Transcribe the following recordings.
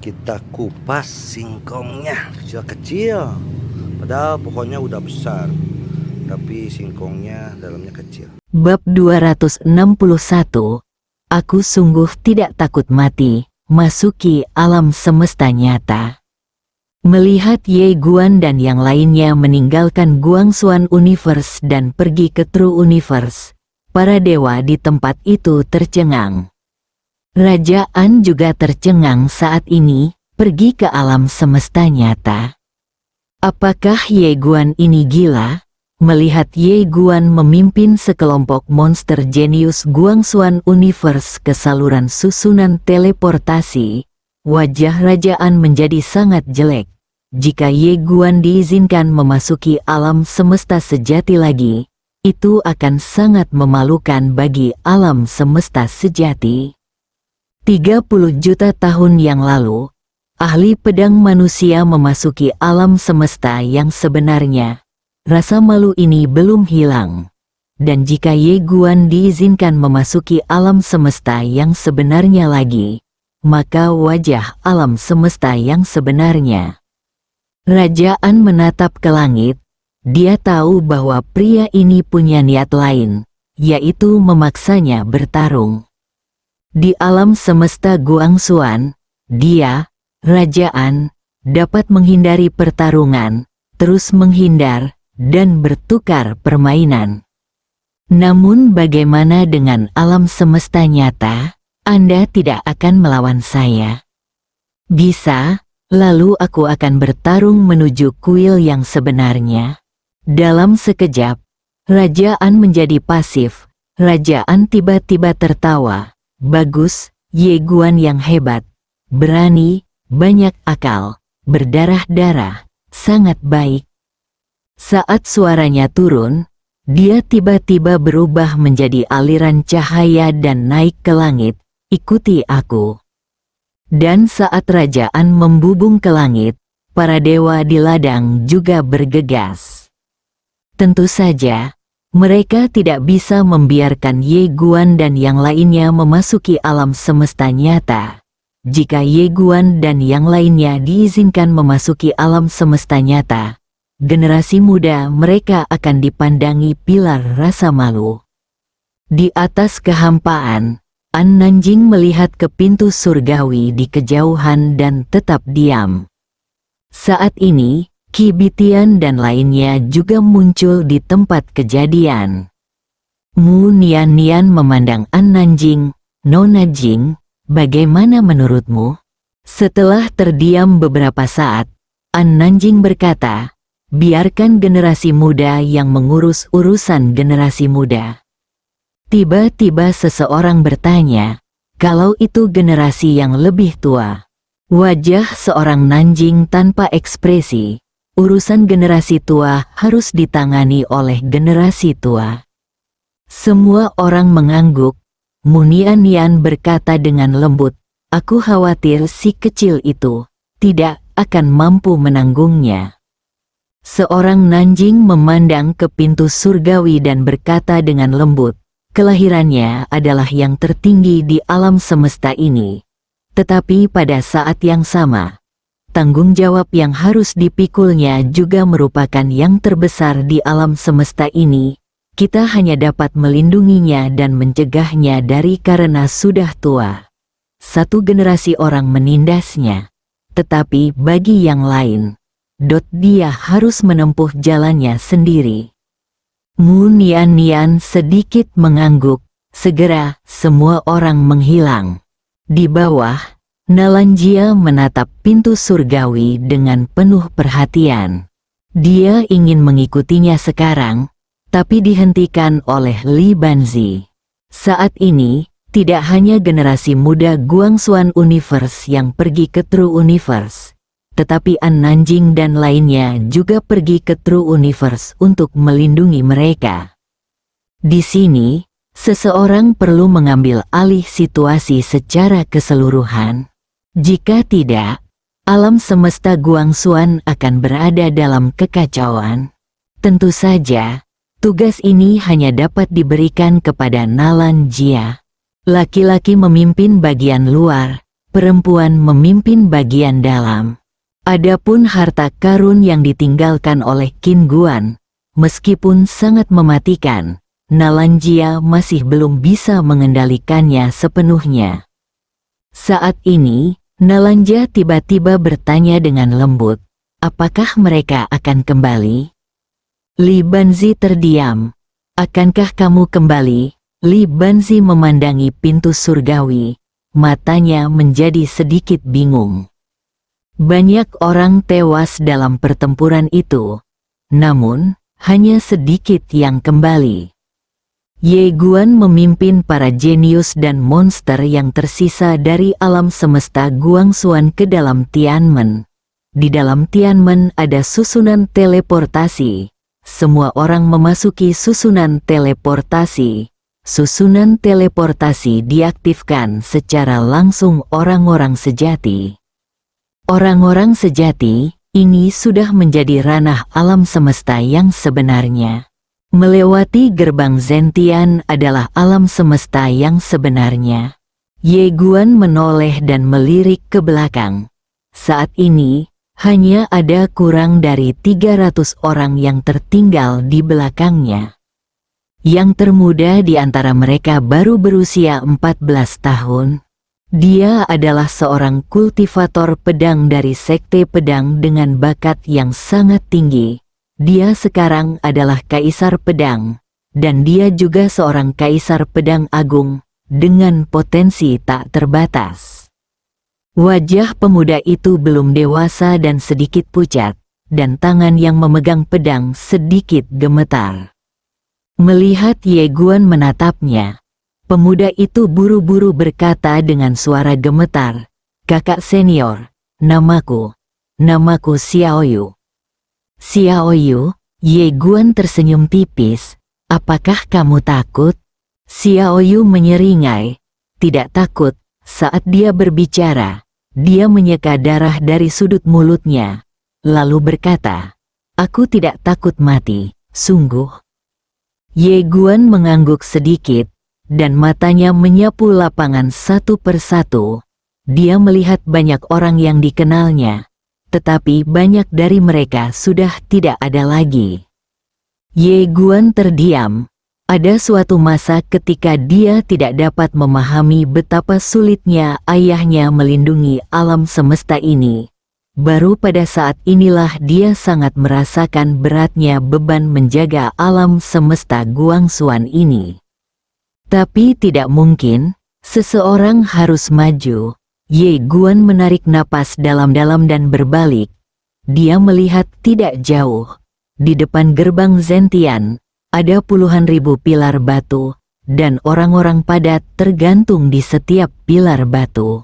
Kita kupas singkongnya kecil-kecil. Padahal pohonnya udah besar, tapi singkongnya dalamnya kecil. Bab 261. Aku sungguh tidak takut mati, masuki alam semesta nyata. Melihat Ye Guan dan yang lainnya meninggalkan Guangxuan Universe dan pergi ke True Universe, para dewa di tempat itu tercengang. Raja An juga tercengang saat ini, pergi ke alam semesta nyata. Apakah Ye Guan ini gila? Melihat Ye Guan memimpin sekelompok monster jenius Guangxuan Universe ke saluran susunan teleportasi, wajah Raja An menjadi sangat jelek. Jika Ye Guan diizinkan memasuki alam semesta sejati lagi, itu akan sangat memalukan bagi alam semesta sejati. 30 juta tahun yang lalu, ahli pedang manusia memasuki alam semesta yang sebenarnya. Rasa malu ini belum hilang. Dan jika Ye Guan diizinkan memasuki alam semesta yang sebenarnya lagi, maka wajah alam semesta yang sebenarnya. Raja An menatap ke langit. Dia tahu bahwa pria ini punya niat lain, yaitu memaksanya bertarung. Di alam semesta Guangxuan, dia, Raja An, dapat menghindari pertarungan, terus menghindar, dan bertukar permainan. Namun bagaimana dengan alam semesta nyata? Anda tidak akan melawan saya. Bisa, lalu aku akan bertarung menuju kuil yang sebenarnya. Dalam sekejap, Raja An menjadi pasif. Raja An tiba-tiba tertawa. Bagus, Ye Guan yang hebat, berani, banyak akal, berdarah-darah, sangat baik. Saat suaranya turun, dia tiba-tiba berubah menjadi aliran cahaya dan naik ke langit. Ikuti aku. Dan saat Raja An membubung ke langit, para dewa di ladang juga bergegas. Tentu saja, mereka tidak bisa membiarkan Ye Guan dan yang lainnya memasuki alam semesta nyata. Jika Ye Guan dan yang lainnya diizinkan memasuki alam semesta nyata, generasi muda mereka akan dipandangi pilar rasa malu. Di atas kehampaan, An Nanjing melihat ke pintu surgawi di kejauhan dan tetap diam. Saat ini, Qi Bitian dan lainnya juga muncul di tempat kejadian. Mu Nian memandang An Nanjing. Nona Jing, bagaimana menurutmu? Setelah terdiam beberapa saat, An Nanjing berkata, biarkan generasi muda yang mengurus urusan generasi muda. Tiba-tiba seseorang bertanya, kalau itu generasi yang lebih tua. Wajah seorang Nanjing tanpa ekspresi. Urusan generasi tua harus ditangani oleh generasi tua. Semua orang mengangguk. Mu Nian berkata dengan lembut, aku khawatir si kecil itu tidak akan mampu menanggungnya. Seorang Nanjing memandang ke pintu surgawi dan berkata dengan lembut, kelahirannya adalah yang tertinggi di alam semesta ini. Tetapi pada saat yang sama, tanggung jawab yang harus dipikulnya juga merupakan yang terbesar di alam semesta ini. Kita hanya dapat melindunginya dan mencegahnya dari karena sudah tua. Satu generasi orang menindasnya. Tetapi bagi yang lain, dia harus menempuh jalannya sendiri. Mu Nian sedikit mengangguk. Segera semua orang menghilang. Di bawah, Nalanjia menatap pintu surgawi dengan penuh perhatian. Dia ingin mengikutinya sekarang, tapi dihentikan oleh Li Banzi. Saat ini, tidak hanya generasi muda Guangxuan Universe yang pergi ke True Universe, tetapi An Nanjing dan lainnya juga pergi ke True Universe untuk melindungi mereka. Di sini, seseorang perlu mengambil alih situasi secara keseluruhan. Jika tidak, alam semesta Guangxuan akan berada dalam kekacauan. Tentu saja, tugas ini hanya dapat diberikan kepada Nalanjia. Laki-laki memimpin bagian luar, perempuan memimpin bagian dalam. Adapun harta karun yang ditinggalkan oleh Qin Guan, meskipun sangat mematikan, Nalanjia masih belum bisa mengendalikannya sepenuhnya. Saat ini, Nalanjia tiba-tiba bertanya dengan lembut, apakah mereka akan kembali? Li Banzi terdiam. Akankah kamu kembali? Li Banzi memandangi pintu surgawi, matanya menjadi sedikit bingung. Banyak orang tewas dalam pertempuran itu, namun hanya sedikit yang kembali. Ye Guan memimpin para jenius dan monster yang tersisa dari alam semesta Guangxuan ke dalam Tianmen. Di dalam Tianmen ada susunan teleportasi. Semua orang memasuki susunan teleportasi. Susunan teleportasi diaktifkan secara langsung orang-orang sejati. Orang-orang sejati ini sudah menjadi ranah alam semesta yang sebenarnya. Melewati gerbang Zentian adalah alam semesta yang sebenarnya. Ye Guan menoleh dan melirik ke belakang. Saat ini, hanya ada kurang dari 300 orang yang tertinggal di belakangnya. Yang termuda di antara mereka baru berusia 14 tahun. Dia adalah seorang kultivator pedang dari sekte pedang dengan bakat yang sangat tinggi. Dia sekarang adalah kaisar pedang, dan dia juga seorang kaisar pedang agung, dengan potensi tak terbatas. Wajah pemuda itu belum dewasa dan sedikit pucat, dan tangan yang memegang pedang sedikit gemetar. Melihat Ye Guan menatapnya, pemuda itu buru-buru berkata dengan suara gemetar, "Kakak senior, namaku Xiaoyu." "Xiaoyu?" Ye Guan tersenyum tipis. "Apakah kamu takut?" Xiaoyu menyeringai. Tidak takut. Saat dia berbicara, dia menyeka darah dari sudut mulutnya, lalu berkata, "Aku tidak takut mati, sungguh." Ye Guan mengangguk sedikit, dan matanya menyapu lapangan satu persatu. Dia melihat banyak orang yang dikenalnya, tetapi banyak dari mereka sudah tidak ada lagi. Ye Guan terdiam. Ada suatu masa ketika dia tidak dapat memahami betapa sulitnya ayahnya melindungi alam semesta ini. Baru pada saat inilah dia sangat merasakan beratnya beban menjaga alam semesta Guangxuan ini. Tapi tidak mungkin, seseorang harus maju. Ye Guan menarik napas dalam-dalam dan berbalik. Dia melihat tidak jauh. Di depan gerbang Zentian, ada puluhan ribu pilar batu, dan orang-orang padat tergantung di setiap pilar batu.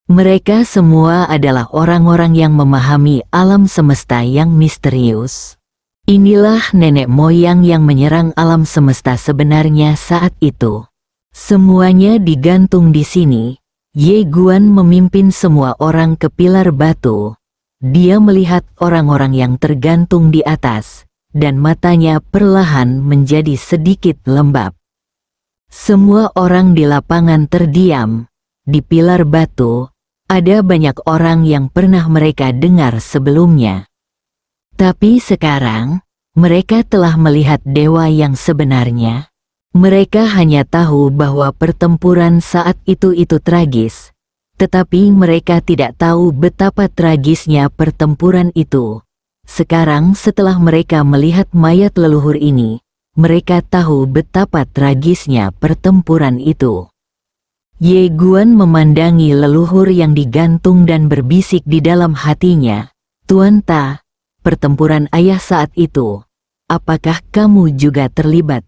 Mereka semua adalah orang-orang yang memahami alam semesta yang misterius. Inilah nenek moyang yang menyerang alam semesta sebenarnya saat itu. Semuanya digantung di sini. Ye Guan memimpin semua orang ke pilar batu. Dia melihat orang-orang yang tergantung di atas, dan matanya perlahan menjadi sedikit lembab. Semua orang di lapangan terdiam. Di pilar batu, ada banyak orang yang pernah mereka dengar sebelumnya. Tapi sekarang, mereka telah melihat dewa yang sebenarnya. Mereka hanya tahu bahwa pertempuran saat itu tragis, tetapi mereka tidak tahu betapa tragisnya pertempuran itu. Sekarang setelah mereka melihat mayat leluhur ini, mereka tahu betapa tragisnya pertempuran itu. Ye Guan memandangi leluhur yang digantung dan berbisik di dalam hatinya, "Tuan Ta, pertempuran ayah saat itu, apakah kamu juga terlibat?"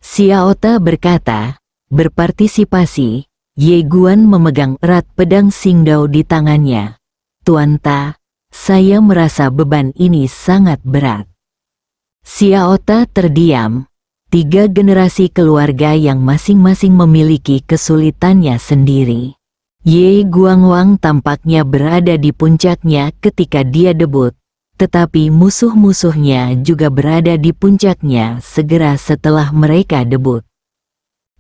Xiao Ta berkata, berpartisipasi. Ye Guan memegang erat pedang Xingdao di tangannya. "Tuan Ta, saya merasa beban ini sangat berat." Xiao Ta terdiam. 3 generasi keluarga yang masing-masing memiliki kesulitannya sendiri. Ye Guangwang tampaknya berada di puncaknya ketika dia debut, tetapi musuh-musuhnya juga berada di puncaknya segera setelah mereka debut.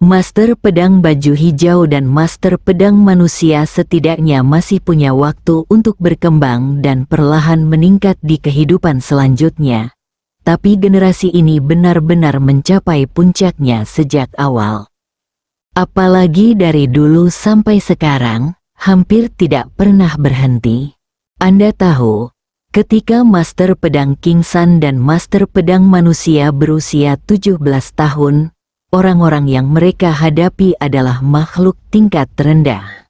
Master pedang baju hijau dan master pedang manusia setidaknya masih punya waktu untuk berkembang dan perlahan meningkat di kehidupan selanjutnya. Tapi generasi ini benar-benar mencapai puncaknya sejak awal. Apalagi dari dulu sampai sekarang, hampir tidak pernah berhenti. Anda tahu, ketika Master Pedang King San dan Master Pedang Manusia berusia 17 tahun, orang-orang yang mereka hadapi adalah makhluk tingkat terendah.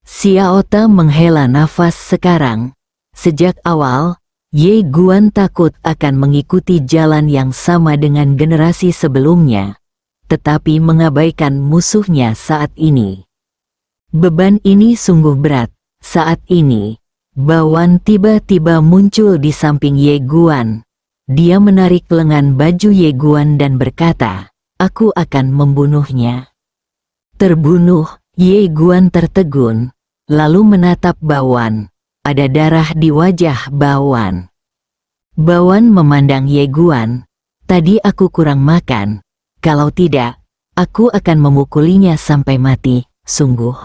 Xiao Ta menghela nafas sekarang. Sejak awal, Ye Guan takut akan mengikuti jalan yang sama dengan generasi sebelumnya, tetapi mengabaikan musuhnya saat ini. Beban ini sungguh berat. Saat ini, Bawan tiba-tiba muncul di samping Ye Guan. Dia menarik lengan baju Ye Guan dan berkata, "Aku akan membunuhnya." Terbunuh, Ye Guan tertegun, lalu menatap Bawan. Ada darah di wajah Bawan. Bawan memandang Ye Guan. "Tadi aku kurang makan. Kalau tidak, aku akan memukulinya sampai mati, sungguh."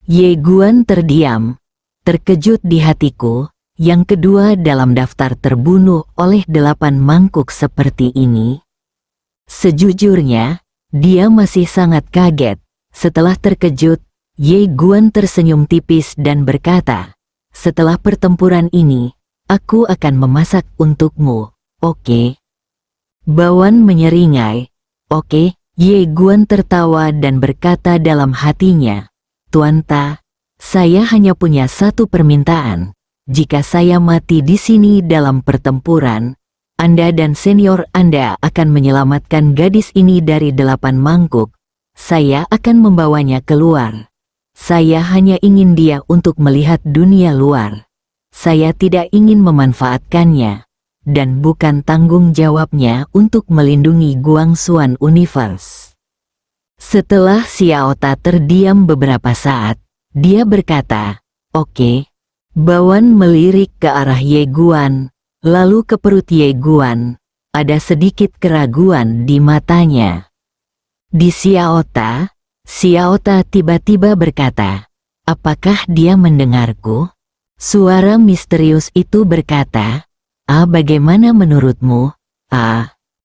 Ye Guan terdiam. Terkejut di hatiku, yang kedua dalam daftar terbunuh oleh 8 mangkuk seperti ini. Sejujurnya, dia masih sangat kaget. Setelah terkejut, Ye Guan tersenyum tipis dan berkata, "Setelah pertempuran ini, aku akan memasak untukmu, oke?" Bawan menyeringai. "Oke." Ye Guan tertawa dan berkata dalam hatinya, "Tuan Ta, saya hanya punya satu permintaan. Jika saya mati di sini dalam pertempuran, Anda dan senior Anda akan menyelamatkan gadis ini dari 8 mangkuk. Saya akan membawanya keluar. Saya hanya ingin dia untuk melihat dunia luar. Saya tidak ingin memanfaatkannya, dan bukan tanggung jawabnya untuk melindungi Guangxuan Universe." Setelah Xiao Ta terdiam beberapa saat, dia berkata, "Oke." Bawan melirik ke arah Ye Guan, lalu ke perut Ye Guan. Ada sedikit keraguan di matanya. Di Xiao Ta tiba-tiba berkata, "Apakah dia mendengarku?" Suara misterius itu berkata, Bagaimana menurutmu?"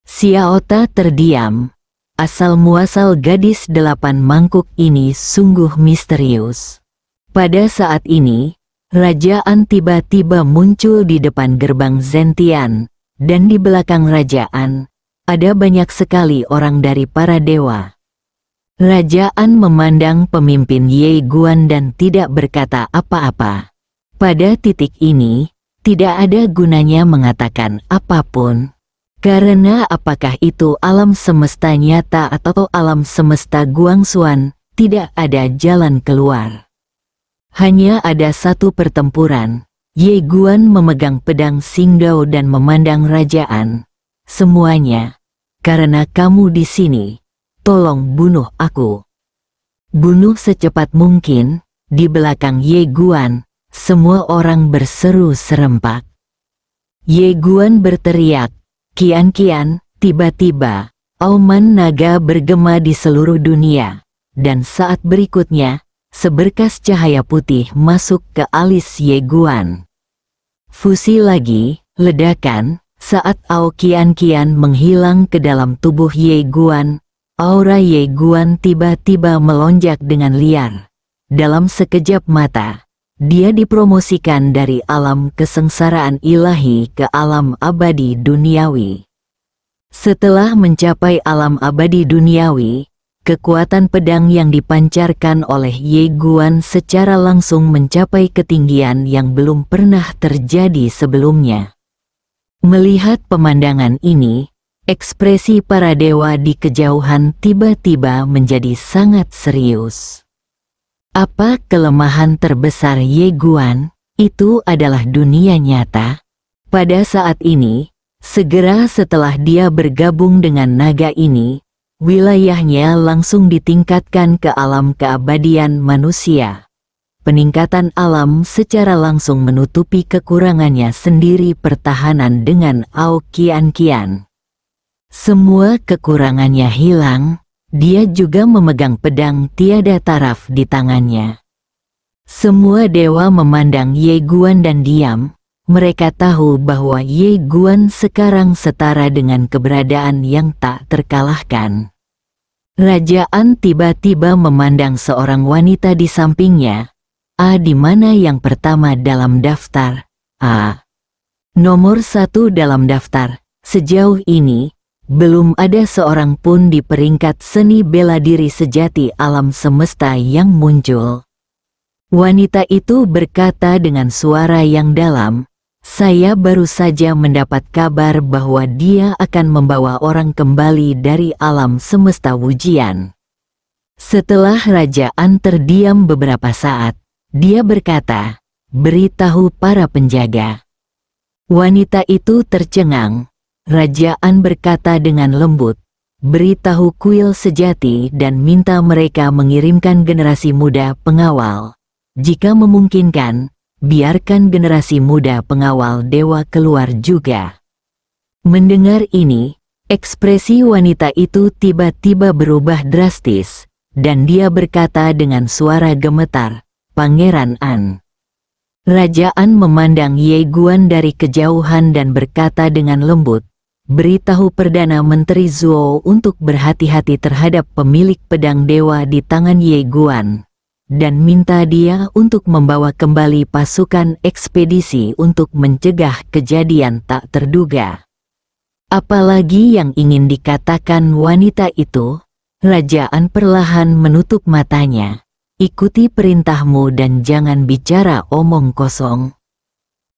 Xiao Ta terdiam. Asal-muasal gadis 8 mangkuk ini sungguh misterius. Pada saat ini, Rajaan tiba-tiba muncul di depan gerbang Zentian, dan di belakang Rajaan, ada banyak sekali orang dari para dewa. Rajaan memandang pemimpin Ye Guan dan tidak berkata apa-apa. Pada titik ini, tidak ada gunanya mengatakan apapun. Karena apakah itu alam semesta nyata atau alam semesta Guangxuan, tidak ada jalan keluar. Hanya ada satu pertempuran. Ye Guan memegang pedang Xingdao dan memandang Rajaan. "Semuanya, karena kamu di sini, tolong bunuh aku. Bunuh secepat mungkin." Di belakang Ye Guan, semua orang berseru serempak. Ye Guan berteriak, "Kian Kian!" Tiba-tiba, auman naga bergema di seluruh dunia, dan saat berikutnya, seberkas cahaya putih masuk ke alis Ye Guan. Fusi lagi, ledakan, saat Ao Kian Kian menghilang ke dalam tubuh Ye Guan, aura Ye Guan tiba-tiba melonjak dengan liar. Dalam sekejap mata, dia dipromosikan dari alam kesengsaraan ilahi ke alam abadi duniawi. Setelah mencapai alam abadi duniawi, kekuatan pedang yang dipancarkan oleh Ye Guan secara langsung mencapai ketinggian yang belum pernah terjadi sebelumnya. Melihat pemandangan ini, ekspresi para dewa di kejauhan tiba-tiba menjadi sangat serius. Apa kelemahan terbesar Ye Guan? Itu adalah dunia nyata. Pada saat ini, segera setelah dia bergabung dengan naga ini, wilayahnya langsung ditingkatkan ke alam keabadian manusia. Peningkatan alam secara langsung menutupi kekurangannya sendiri pertahanan dengan Ao Kian Kian. Semua kekurangannya hilang, Dia juga memegang pedang tiada taraf di tangannya. Semua dewa memandang Ye Guan dan diam. Mereka tahu bahwa Ye Guan sekarang setara dengan keberadaan yang tak terkalahkan. Rajaan tiba-tiba memandang seorang wanita di sampingnya. Di mana yang pertama dalam daftar? Nomor 1 dalam daftar. Sejauh ini, belum ada seorang pun di peringkat seni bela diri sejati alam semesta yang muncul. Wanita itu berkata dengan suara yang dalam, "Saya baru saja mendapat kabar bahwa dia akan membawa orang kembali dari alam semesta Wujian." Setelah Rajaan terdiam beberapa saat, dia berkata, "Beritahu para penjaga." Wanita itu tercengang. Rajaan berkata dengan lembut, "Beritahu kuil sejati dan minta mereka mengirimkan generasi muda pengawal. Jika memungkinkan, biarkan generasi muda pengawal dewa keluar juga." Mendengar ini, ekspresi wanita itu tiba-tiba berubah drastis, dan dia berkata dengan suara gemetar, "Pangeran An." Rajaan memandang Ye Guan dari kejauhan dan berkata dengan lembut, "Beritahu Perdana Menteri Zuo untuk berhati-hati terhadap pemilik pedang dewa di tangan Ye Guan, dan minta dia untuk membawa kembali pasukan ekspedisi untuk mencegah kejadian tak terduga." Apalagi yang ingin dikatakan wanita itu? Rajaan perlahan menutup matanya. "Ikuti perintahmu dan jangan bicara omong kosong."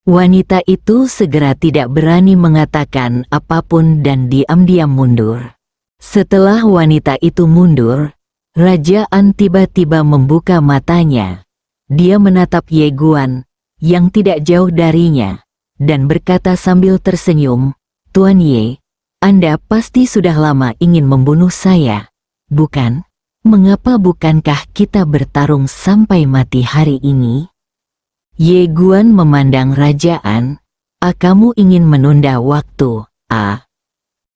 Wanita itu segera tidak berani mengatakan apapun dan diam-diam mundur. Setelah wanita itu mundur, Rajaan tiba-tiba membuka matanya. Dia menatap Ye Guan, yang tidak jauh darinya, dan berkata sambil tersenyum, "Tuan Ye, Anda pasti sudah lama ingin membunuh saya, bukan? Mengapa bukankah kita bertarung sampai mati hari ini?" Ye Guan memandang Rajaan. Kamu ingin menunda waktu,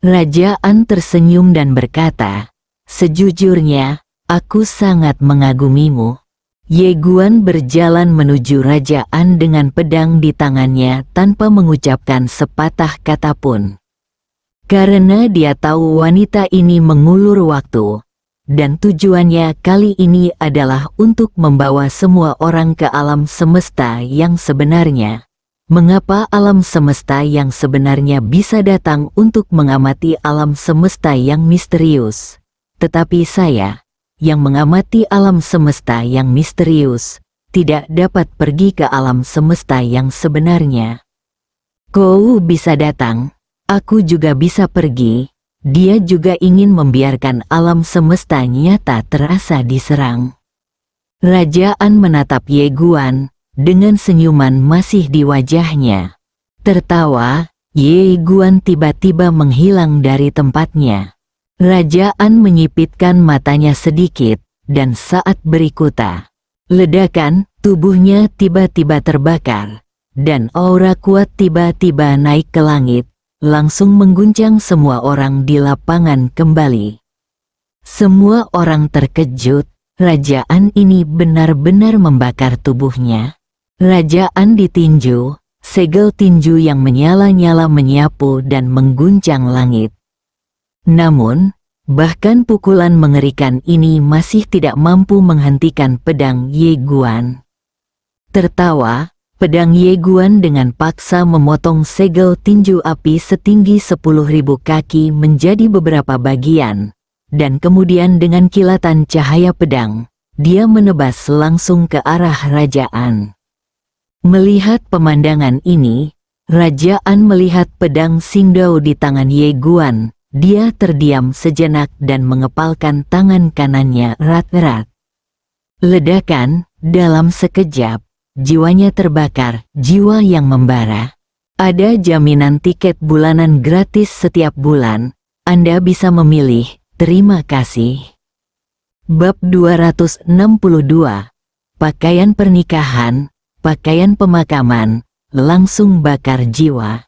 Rajaan tersenyum dan berkata, "Sejujurnya, aku sangat mengagumimu." Ye Guan berjalan menuju Rajaan dengan pedang di tangannya tanpa mengucapkan sepatah kata pun. Karena dia tahu wanita ini mengulur waktu, dan tujuannya kali ini adalah untuk membawa semua orang ke alam semesta yang sebenarnya. Mengapa alam semesta yang sebenarnya bisa datang untuk mengamati alam semesta yang misterius? Tetapi saya, yang mengamati alam semesta yang misterius, tidak dapat pergi ke alam semesta yang sebenarnya. Kau bisa datang, aku juga bisa pergi. Dia juga ingin membiarkan alam semesta nyata terasa diserang. Rajaan menatap Ye Guan, dengan senyuman masih di wajahnya. Tertawa, Ye Guan tiba-tiba menghilang dari tempatnya. Rajaan menyipitkan matanya sedikit, dan saat berikutnya, ledakan, tubuhnya tiba-tiba terbakar, dan aura kuat tiba-tiba naik ke langit, langsung mengguncang semua orang di lapangan kembali. Semua orang terkejut, Rajaan ini benar-benar membakar tubuhnya. Rajaan ditinju, segel tinju yang menyala-nyala menyapu dan mengguncang langit. Namun, bahkan pukulan mengerikan ini masih tidak mampu menghentikan pedang Ye Guan. Tertawa, pedang Ye Guan dengan paksa memotong segel tinju api setinggi 10.000 kaki menjadi beberapa bagian, dan kemudian dengan kilatan cahaya pedang, dia menebas langsung ke arah Rajaan. Melihat pemandangan ini, Rajaan melihat pedang Xingdao di tangan Ye Guan. Dia terdiam sejenak dan mengepalkan tangan kanannya erat-erat. Ledakan, dalam sekejap, jiwanya terbakar, jiwa yang membara. Ada jaminan tiket bulanan gratis setiap bulan. Anda bisa memilih. Terima kasih. Bab 262. Pakaian pernikahan, pakaian pemakaman, langsung bakar jiwa.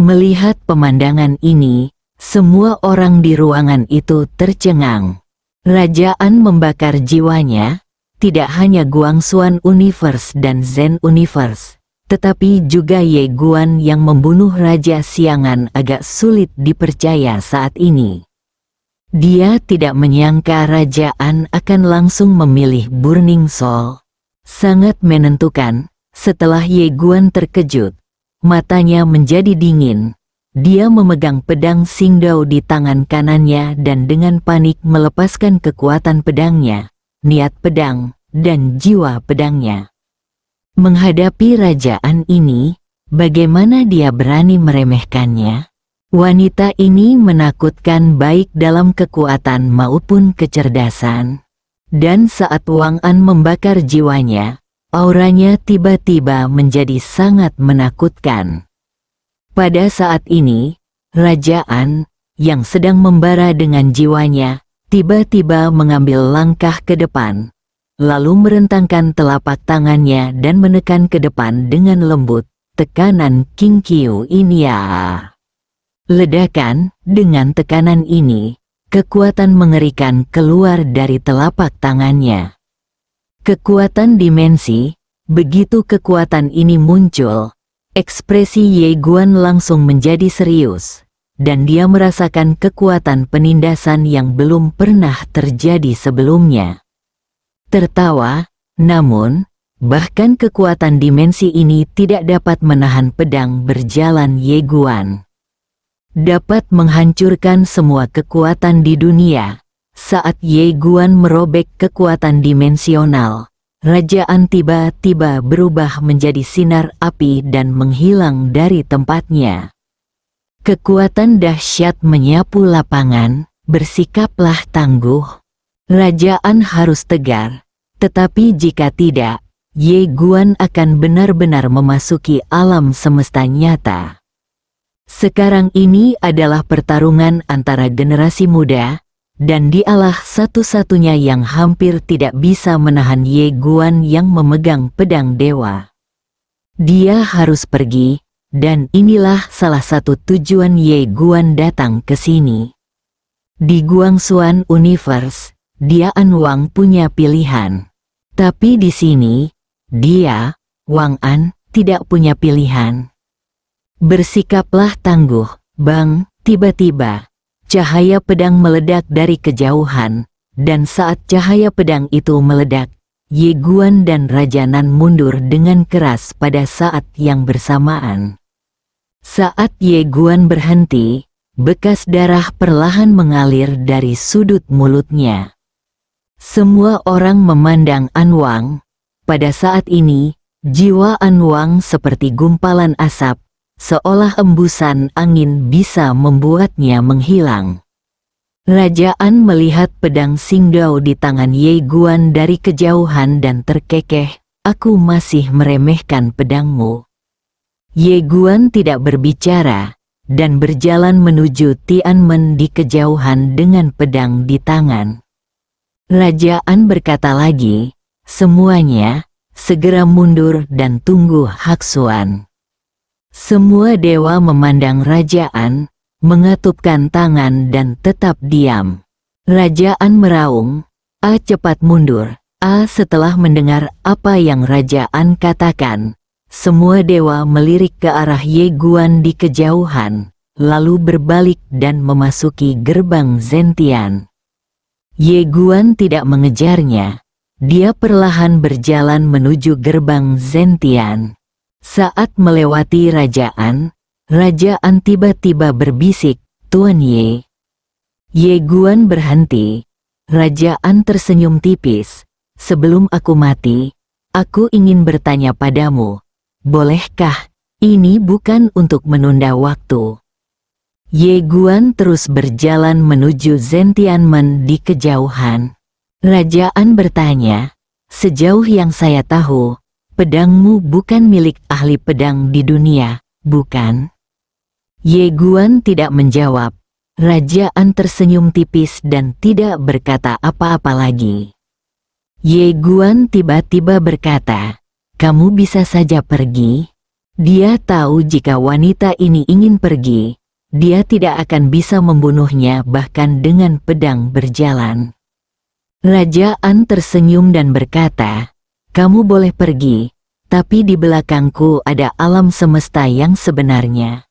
Melihat pemandangan ini, Semua orang di ruangan itu tercengang. Rajaan membakar jiwanya, tidak hanya Guangxuan Universe dan Zen Universe, tetapi juga Ye Guan yang membunuh Raja Siangan agak sulit dipercaya saat ini. Dia tidak menyangka Rajaan akan langsung memilih Burning Soul. Sangat menentukan, setelah Ye Guan terkejut, matanya menjadi dingin. Dia memegang pedang Xingdao di tangan kanannya dan dengan panik melepaskan kekuatan pedangnya, niat pedang, dan jiwa pedangnya. Menghadapi rajaan ini, bagaimana dia berani meremehkannya? Wanita ini menakutkan baik dalam kekuatan maupun kecerdasan. Dan saat Wang An membakar jiwanya, auranya tiba-tiba menjadi sangat menakutkan. Pada saat ini, Rajaan, yang sedang membara dengan jiwanya, tiba-tiba mengambil langkah ke depan, lalu merentangkan telapak tangannya dan menekan ke depan dengan lembut, tekanan King Qiu Inia. Ledakan, dengan tekanan ini, kekuatan mengerikan keluar dari telapak tangannya. Kekuatan dimensi, begitu kekuatan ini muncul, ekspresi Ye Guan langsung menjadi serius, dan dia merasakan kekuatan penindasan yang belum pernah terjadi sebelumnya. Tertawa, namun, bahkan kekuatan dimensi ini tidak dapat menahan pedang berjalan Ye Guan. Dapat menghancurkan semua kekuatan di dunia. Saat Ye Guan merobek kekuatan dimensional, Rajaan tiba-tiba berubah menjadi sinar api dan menghilang dari tempatnya. Kekuatan dahsyat menyapu lapangan, bersikaplah tangguh. Rajaan harus tegar, tetapi jika tidak, Ye Guan akan benar-benar memasuki alam semesta nyata. Sekarang ini adalah pertarungan antara generasi muda, dan dialah satu-satunya yang hampir tidak bisa menahan Ye Guan yang memegang pedang dewa. Dia harus pergi, dan inilah salah satu tujuan Ye Guan datang ke sini. Di Guangxuan Universe, dia An Wang punya pilihan. Tapi di sini, dia, Wang An, tidak punya pilihan. Bersikaplah tangguh, Bang. Tiba-tiba, cahaya pedang meledak dari kejauhan, dan saat cahaya pedang itu meledak, Ye Guan dan Raja Nan mundur dengan keras pada saat yang bersamaan. Saat Ye Guan berhenti, bekas darah perlahan mengalir dari sudut mulutnya. Semua orang memandang An Wang. Pada saat ini, jiwa An Wang seperti gumpalan asap, seolah embusan angin bisa membuatnya menghilang. Rajaan melihat pedang Xingdao di tangan Ye Guan dari kejauhan dan terkekeh, "Aku masih meremehkan pedangmu." Ye Guan tidak berbicara, dan berjalan menuju Tianmen di kejauhan dengan pedang di tangan. Rajaan berkata lagi, "Semuanya, segera mundur dan tunggu Haksuan." Semua dewa memandang Rajaan, mengatupkan tangan dan tetap diam. Rajaan meraung, cepat mundur." Setelah mendengar apa yang Rajaan katakan, semua dewa melirik ke arah Ye Guan di kejauhan, lalu berbalik dan memasuki gerbang Zentian. Ye Guan tidak mengejarnya. Dia perlahan berjalan menuju gerbang Zentian. Saat melewati Rajaan tiba-tiba berbisik, "Tuan Ye." Ye Guan berhenti. Rajaan tersenyum tipis. "Sebelum aku mati, aku ingin bertanya padamu. Bolehkah? Ini bukan untuk menunda waktu." Ye Guan terus berjalan menuju Zentianmen di kejauhan. Rajaan bertanya, "Sejauh yang saya tahu, pedangmu bukan milik ahli pedang di dunia, bukan?" Ye Guan tidak menjawab. Rajaan tersenyum tipis dan tidak berkata apa-apa lagi. Ye Guan tiba-tiba berkata, "Kamu bisa saja pergi." Dia tahu jika wanita ini ingin pergi, dia tidak akan bisa membunuhnya bahkan dengan pedang berjalan. Raja An tersenyum dan berkata, "Kamu boleh pergi, tapi di belakangku ada alam semesta yang sebenarnya."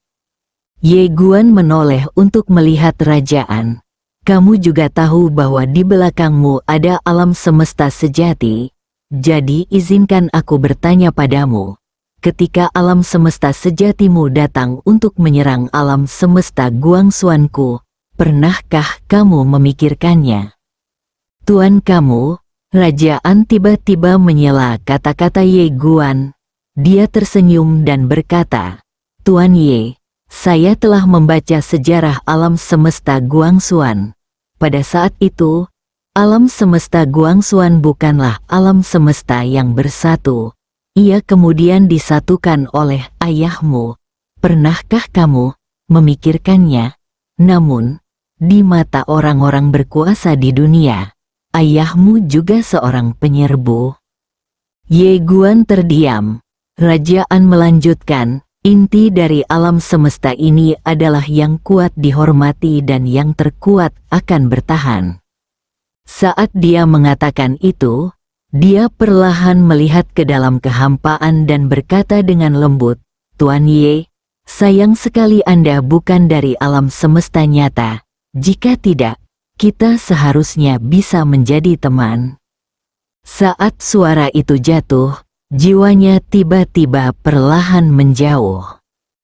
Ye Guan menoleh untuk melihat Raja An. "Kamu juga tahu bahwa di belakangmu ada alam semesta sejati, jadi izinkan aku bertanya padamu. Ketika alam semesta sejatimu datang untuk menyerang alam semesta Guangxuanku, pernahkah kamu memikirkannya?" "Tuan kamu," Raja An tiba-tiba menyela kata-kata Ye Guan. Dia tersenyum dan berkata, "Tuan Ye, saya telah membaca sejarah alam semesta Guangxuan. Pada saat itu, alam semesta Guangxuan bukanlah alam semesta yang bersatu. Ia kemudian disatukan oleh ayahmu. Pernahkah kamu memikirkannya? Namun, di mata orang-orang berkuasa di dunia, ayahmu juga seorang penyerbu." Ye Guan terdiam. Raja An melanjutkan, "Inti dari alam semesta ini adalah yang kuat dihormati dan yang terkuat akan bertahan." Saat dia mengatakan itu, dia perlahan melihat ke dalam kehampaan dan berkata dengan lembut, "Tuan Ye, sayang sekali Anda bukan dari alam semesta nyata. Jika tidak, kita seharusnya bisa menjadi teman." Saat suara itu jatuh, jiwanya tiba-tiba perlahan menjauh.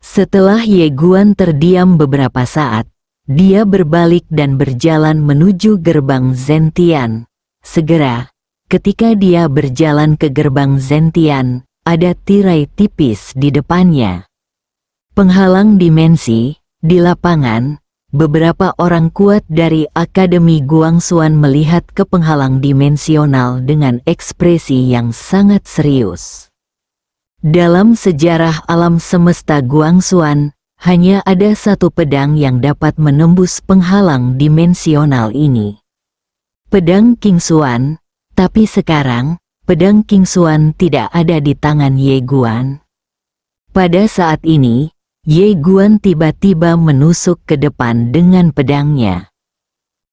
Setelah Ye Guan terdiam beberapa saat, dia berbalik dan berjalan menuju gerbang Zentian. Segera, ketika dia berjalan ke gerbang Zentian, ada tirai tipis di depannya. Penghalang dimensi. Di lapangan, beberapa orang kuat dari Akademi Guangxuan melihat ke penghalang dimensional dengan ekspresi yang sangat serius. Dalam sejarah alam semesta Guangxuan, hanya ada satu pedang yang dapat menembus penghalang dimensional ini. Pedang Qingxuan, tapi sekarang, pedang Qingxuan tidak ada di tangan Ye Guan. Pada saat ini, Ye Guan tiba-tiba menusuk ke depan dengan pedangnya.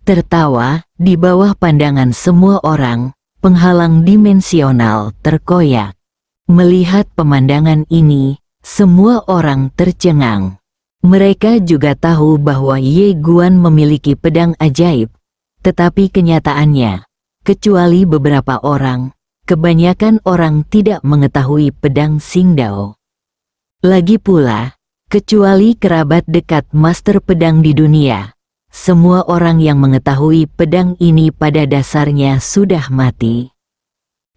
Tertawa, di bawah pandangan semua orang, penghalang dimensional terkoyak. Melihat pemandangan ini, semua orang tercengang. Mereka juga tahu bahwa Ye Guan memiliki pedang ajaib, tetapi kenyataannya, kecuali beberapa orang, kebanyakan orang tidak mengetahui pedang Xingdao. Lagi pula, kecuali kerabat dekat master pedang di dunia, semua orang yang mengetahui pedang ini pada dasarnya sudah mati.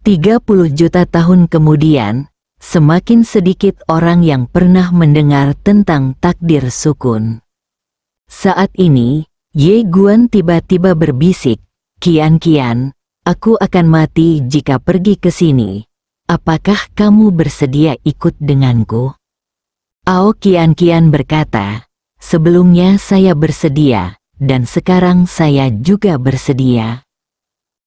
30 juta tahun kemudian, semakin sedikit orang yang pernah mendengar tentang takdir sukun. Saat ini, Ye Guan tiba-tiba berbisik, "Qian, aku akan mati jika pergi ke sini. Apakah kamu bersedia ikut denganku?" Ao Qian berkata, "Sebelumnya saya bersedia, dan sekarang saya juga bersedia."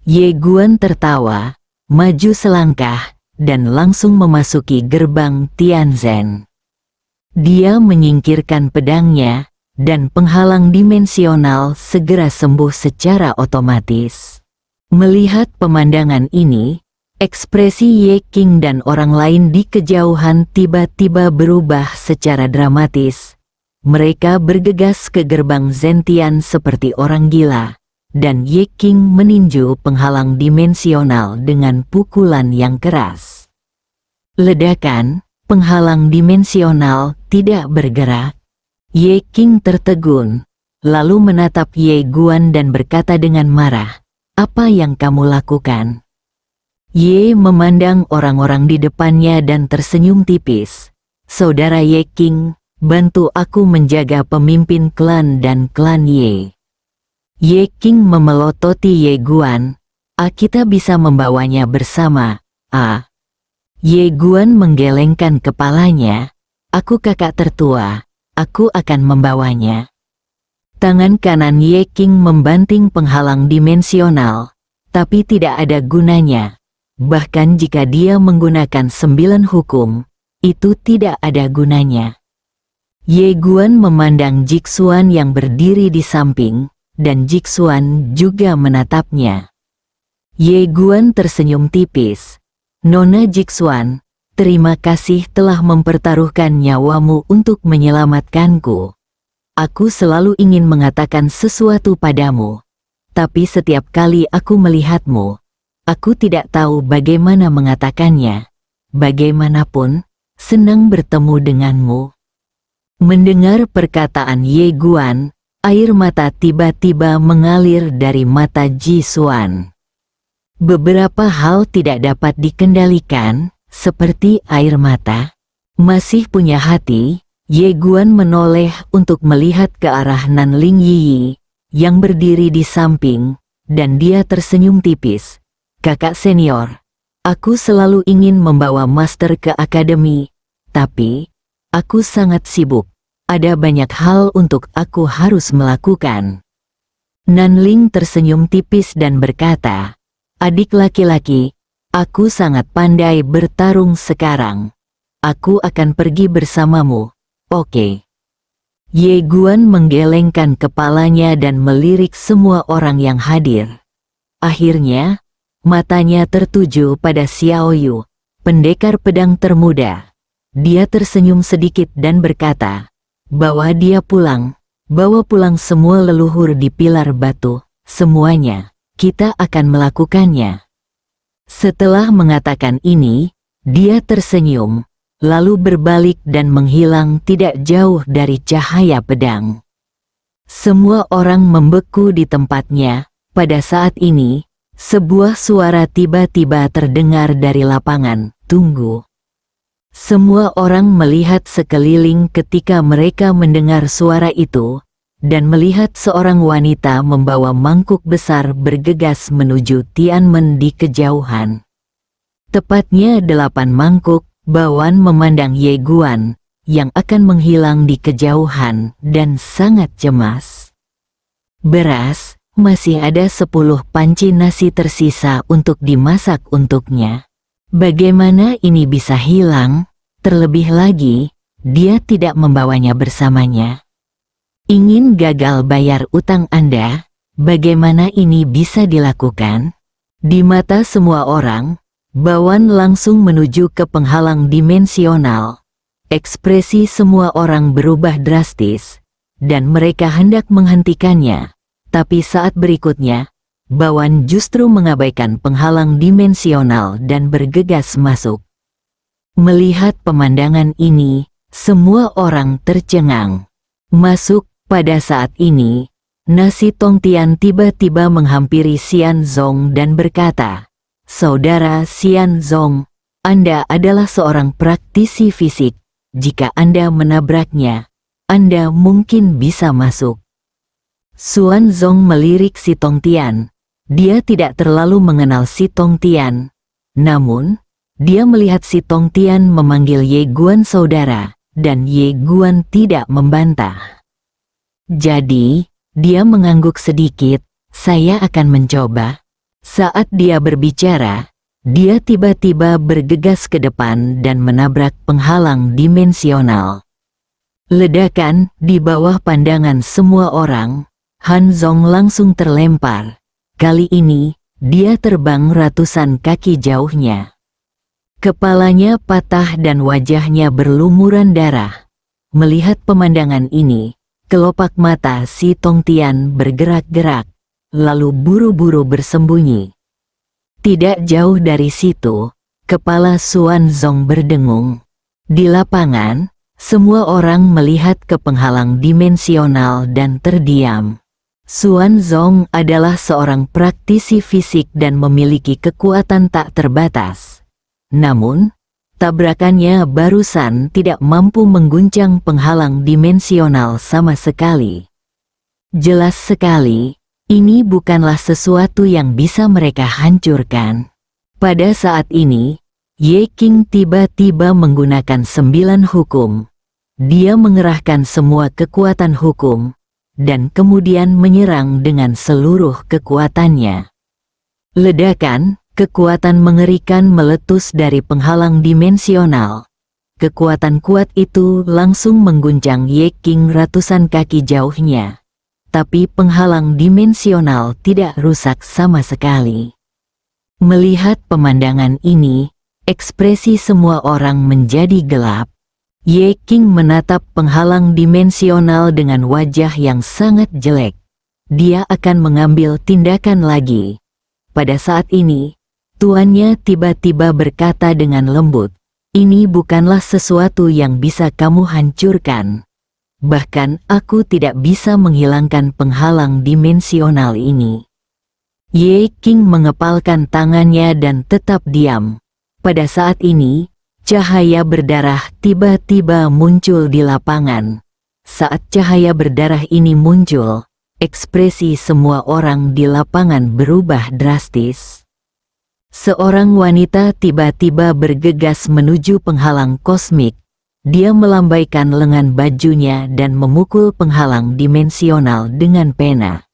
Ye Guan tertawa, maju selangkah, dan langsung memasuki gerbang Tianzhen. Dia menyingkirkan pedangnya, dan penghalang dimensional segera sembuh secara otomatis. Melihat pemandangan ini, ekspresi Ye Qing dan orang lain di kejauhan tiba-tiba berubah secara dramatis. Mereka bergegas ke gerbang Zentian seperti orang gila, dan Ye Qing meninju penghalang dimensional dengan pukulan yang keras. Ledakan, penghalang dimensional tidak bergerak. Ye Qing tertegun, lalu menatap Ye Guan dan berkata dengan marah, "Apa yang kamu lakukan?" Ye memandang orang-orang di depannya dan tersenyum tipis. "Saudara Ye Qing, bantu aku menjaga pemimpin klan dan klan Ye." Ye Qing memelototi Ye Guan. Kita bisa membawanya bersama." Ye Guan menggelengkan kepalanya. "Aku kakak tertua, aku akan membawanya." Tangan kanan Ye Qing membanting penghalang dimensional, tapi tidak ada gunanya. Bahkan jika dia menggunakan 9 hukum, itu tidak ada gunanya. Ye Guan memandang Jixuan yang berdiri di samping, dan Jixuan juga menatapnya. Ye Guan tersenyum tipis. Nona Jixuan, terima kasih telah mempertaruhkan nyawamu untuk menyelamatkanku. Aku selalu ingin mengatakan sesuatu padamu, tapi setiap kali aku melihatmu, aku tidak tahu bagaimana mengatakannya. Bagaimanapun, senang bertemu denganmu. Mendengar perkataan Ye Guan, air mata tiba-tiba mengalir dari mata Jixuan. Beberapa hal tidak dapat dikendalikan, seperti air mata. Masih punya hati, Ye Guan menoleh untuk melihat ke arah Nanling Yi, yang berdiri di samping, dan dia tersenyum tipis. Kakak senior, aku selalu ingin membawa master ke akademi, tapi aku sangat sibuk. Ada banyak hal untuk aku harus melakukan. Nanling tersenyum tipis dan berkata, adik laki-laki, aku sangat pandai bertarung sekarang. Aku akan pergi bersamamu, oke? Ye Guan menggelengkan kepalanya dan melirik semua orang yang hadir. Akhirnya, matanya tertuju pada Xiao Yu, pendekar pedang termuda. Dia tersenyum sedikit dan berkata, bawa dia pulang, bawa pulang semua leluhur di pilar batu, semuanya, kita akan melakukannya. Setelah mengatakan ini, dia tersenyum, lalu berbalik dan menghilang tidak jauh dari cahaya pedang. Semua orang membeku di tempatnya. Pada saat ini, sebuah suara tiba-tiba terdengar dari lapangan, tunggu. Semua orang melihat sekeliling ketika mereka mendengar suara itu, dan melihat seorang wanita membawa mangkuk besar bergegas menuju Tianmen di kejauhan. Tepatnya 8 mangkuk. Bawan memandang Ye Guan, yang akan menghilang di kejauhan, dan sangat cemas. Beras, masih ada 10 panci nasi tersisa untuk dimasak untuknya. Bagaimana ini bisa hilang? Terlebih lagi, dia tidak membawanya bersamanya. Ingin gagal bayar utang Anda? Bagaimana ini bisa dilakukan? Di mata semua orang, Bawan langsung menuju ke penghalang dimensional. Ekspresi semua orang berubah drastis, dan mereka hendak menghentikannya. Tapi saat berikutnya, Bawan justru mengabaikan penghalang dimensional dan bergegas masuk. Melihat pemandangan ini, semua orang tercengang. Masuk. Pada saat ini, Nasi Tongtian tiba-tiba menghampiri Xian Zong dan berkata, Saudara Xian Zong, Anda adalah seorang praktisi fisik. Jika Anda menabraknya, Anda mungkin bisa masuk. Xuan Zong melirik si Tongtian. Dia tidak terlalu mengenal si Tongtian. Namun, dia melihat si Tongtian memanggil Ye Guan saudara, dan Ye Guan tidak membantah. Jadi, dia mengangguk sedikit, saya akan mencoba. Saat dia berbicara, dia tiba-tiba bergegas ke depan dan menabrak penghalang dimensional. Ledakan di bawah pandangan semua orang, Han Zong langsung terlempar. Kali ini, dia terbang ratusan kaki jauhnya. Kepalanya patah dan wajahnya berlumuran darah. Melihat pemandangan ini, kelopak mata si Tongtian bergerak-gerak, lalu buru-buru bersembunyi. Tidak jauh dari situ, kepala Xuan Zong berdengung. Di lapangan, semua orang melihat ke penghalang dimensional dan terdiam. Xuan Zong adalah seorang praktisi fisik dan memiliki kekuatan tak terbatas. Namun, tabrakannya barusan tidak mampu mengguncang penghalang dimensional sama sekali. Jelas sekali, ini bukanlah sesuatu yang bisa mereka hancurkan. Pada saat ini, Ye King tiba-tiba menggunakan 9 hukum. Dia mengerahkan semua kekuatan hukum, dan kemudian menyerang dengan seluruh kekuatannya. Ledakan, kekuatan mengerikan meletus dari penghalang dimensional. Kekuatan kuat itu langsung mengguncang Ye King ratusan kaki jauhnya. Tapi penghalang dimensional tidak rusak sama sekali. Melihat pemandangan ini, ekspresi semua orang menjadi gelap. Ye King menatap penghalang dimensional dengan wajah yang sangat jelek. Dia akan mengambil tindakan lagi. Pada saat ini, tuannya tiba-tiba berkata dengan lembut, "Ini bukanlah sesuatu yang bisa kamu hancurkan. Bahkan aku tidak bisa menghilangkan penghalang dimensional ini." Ye King mengepalkan tangannya dan tetap diam. Pada saat ini, cahaya berdarah tiba-tiba muncul di lapangan. Saat cahaya berdarah ini muncul, ekspresi semua orang di lapangan berubah drastis. Seorang wanita tiba-tiba bergegas menuju penghalang kosmik. Dia melambaikan lengan bajunya dan memukul penghalang dimensional dengan pena.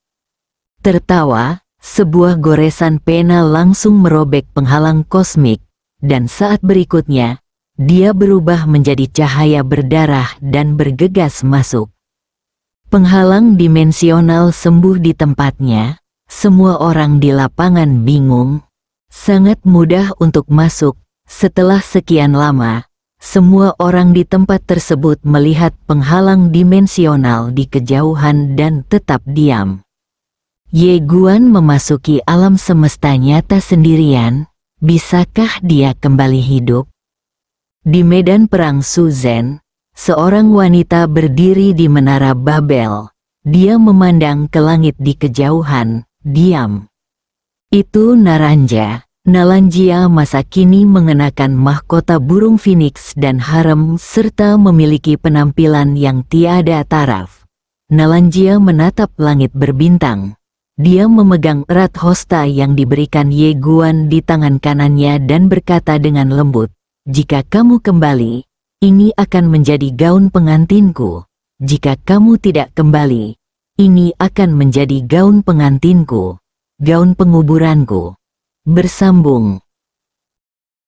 Tertawa, sebuah goresan pena langsung merobek penghalang kosmik, dan saat berikutnya, dia berubah menjadi cahaya berdarah dan bergegas masuk. Penghalang dimensional sembuh di tempatnya. Semua orang di lapangan bingung. Sangat mudah untuk masuk. Setelah sekian lama, semua orang di tempat tersebut melihat penghalang dimensional di kejauhan dan tetap diam. Ye Guan memasuki alam semesta nyata sendirian. Bisakah dia kembali hidup? Di medan perang Suzhen, seorang wanita berdiri di menara Babel. Dia memandang ke langit di kejauhan, diam. Itu Naranja. Nalanjia masa kini mengenakan mahkota burung phoenix dan harem serta memiliki penampilan yang tiada taraf. Nalanjia menatap langit berbintang. Dia memegang erat hosta yang diberikan Ye Guan di tangan kanannya dan berkata dengan lembut, "Jika kamu kembali, ini akan menjadi gaun pengantinku. Jika kamu tidak kembali, ini akan menjadi gaun pengantinku, gaun penguburanku." Bersambung.